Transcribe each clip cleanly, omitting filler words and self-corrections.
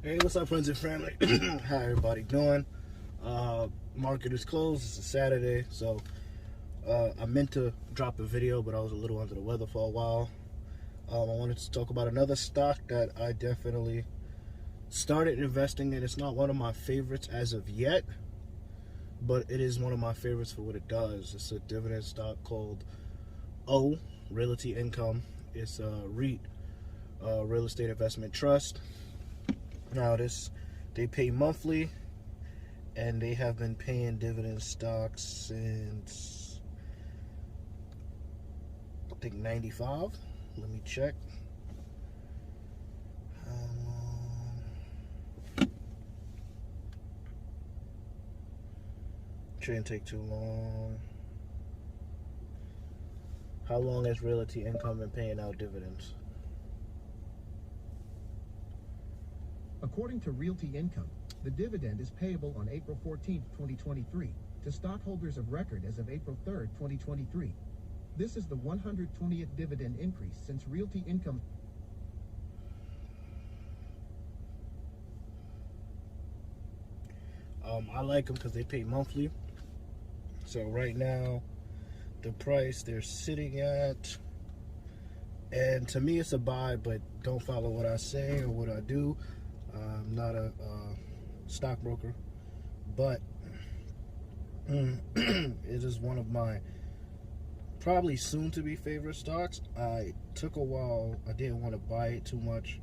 Hey, what's up, friends and family? How everybody doing? Market is closed. It's a Saturday, so I meant to drop a video, but I was a little under the weather for a while. I wanted to talk about another stock that I definitely started investing in. It's not one of my favorites as of yet, but it is one of my favorites for what it does. It's a dividend stock called O, Realty Income. It's a REIT, Real Estate Investment Trust. Now they pay monthly, and they have been paying dividend stocks since I think 95. Let me check. Shouldn't take too long. How long has Realty Income been paying out dividends? According to Realty Income, the dividend is payable on April 14, 2023, to stockholders of record as of April 3, 2023. This is the 120th dividend increase since Realty Income. I like them because they pay monthly. So right now, the price they're sitting at, and to me it's a buy, but don't follow what I say or what I do. I'm not a stockbroker, but it is one of my probably soon to be favorite stocks. I took a while. I didn't want to buy it too much,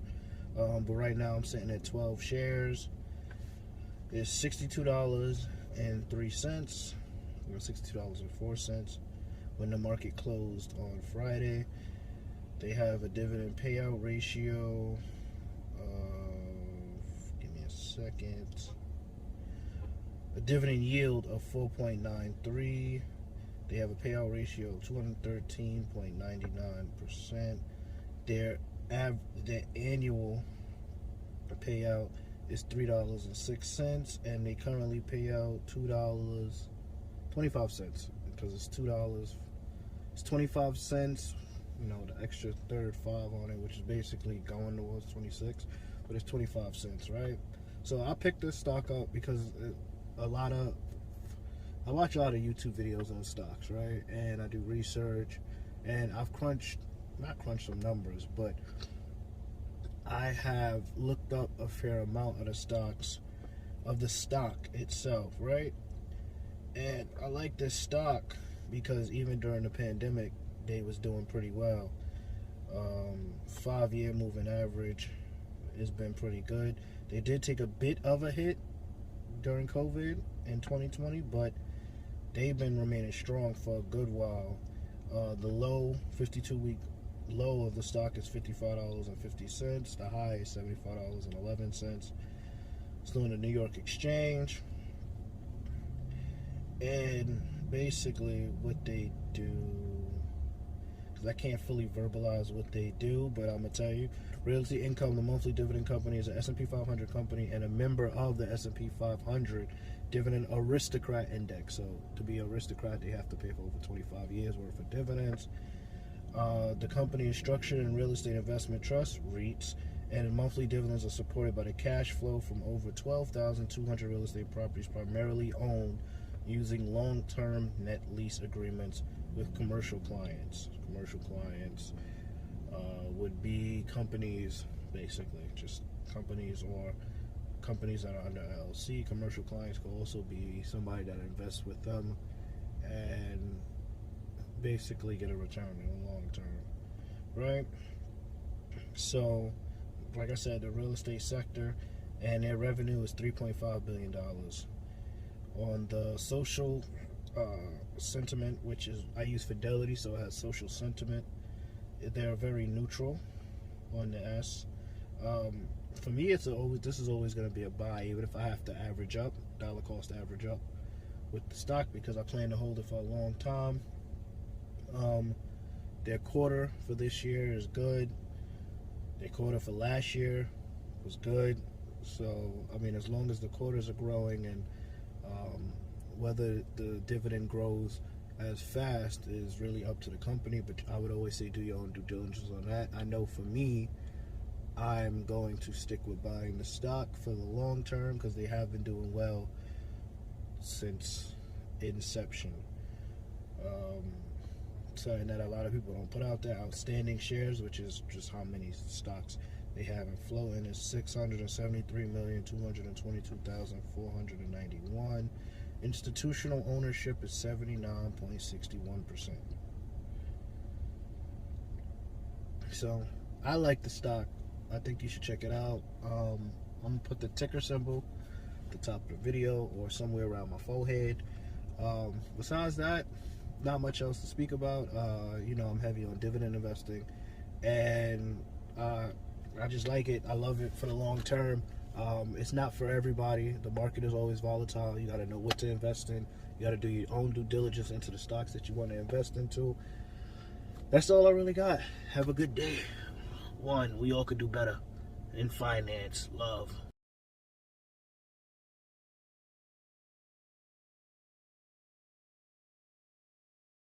but right now I'm sitting at 12 shares. It's $62.03 or $62.04 when the market closed on Friday. They have a dividend payout ratio second. A dividend yield of 4.93. They have a payout ratio of 213.99%. Their annual payout is $3.06, and they currently pay out $2.25 because it's $2. It's 25 cents. You know, the extra third 5 on it, which is basically going towards 26, but it's 25 cents, right? So I picked this stock up because I watch a lot of YouTube videos on stocks, right? And I do research, and I've not crunched some numbers, but I have looked up a fair amount of the stocks, of the stock itself, right? And I like this stock because even during the pandemic, they was doing pretty well. 5-year moving average has been pretty good. They did take a bit of a hit during COVID in 2020, but they've been remaining strong for a good while. The low 52-week low of the stock is $55.50. The high is $75.11. It's doing the New York Exchange. And basically what they do, because I can't fully verbalize what they do, but I'm going to tell you, Realty Income, the monthly dividend company, is an S&P 500 company and a member of the S&P 500 Dividend Aristocrat Index. So to be an aristocrat, they have to pay for over 25 years worth of dividends. The company is structured in real estate investment trusts, REITs, and monthly dividends are supported by the cash flow from over 12,200 real estate properties primarily owned using long-term net lease agreements with commercial clients. Commercial clients would be companies, basically, just companies or companies that are under LLC. Commercial clients could also be somebody that invests with them and basically get a return in the long term, right? So, like I said, the real estate sector, and their revenue is $3.5 billion. On the social sentiment, which is, I use Fidelity, so it has social sentiment, they're very neutral on the S. For me, this is always going to be a buy, even if I have to average up, dollar cost average up with the stock, because I plan to hold it for a long time. Their quarter for this year is good. Their quarter for last year was good. So, I mean, as long as the quarters are growing, and whether the dividend grows as fast is really up to the company, but I would always say do your own due diligence on that. I know for me, I'm going to stick with buying the stock for the long term because they have been doing well since inception. Something that a lot of people don't put out there, outstanding shares, which is just how many stocks they have in floating, is 673,222,491. Institutional ownership is 79.61%. So I like the stock. I think you should check it out. I'm gonna put the ticker symbol at the top of the video or somewhere around my forehead. Besides that, not much else to speak about. I'm heavy on dividend investing, and I just like it. I love it for the long term. It's not for everybody. The market is always volatile. You got to know what to invest in. You got to do your own due diligence into the stocks that you want to invest into. That's all I really got. Have a good day. We all could do better in finance. Love.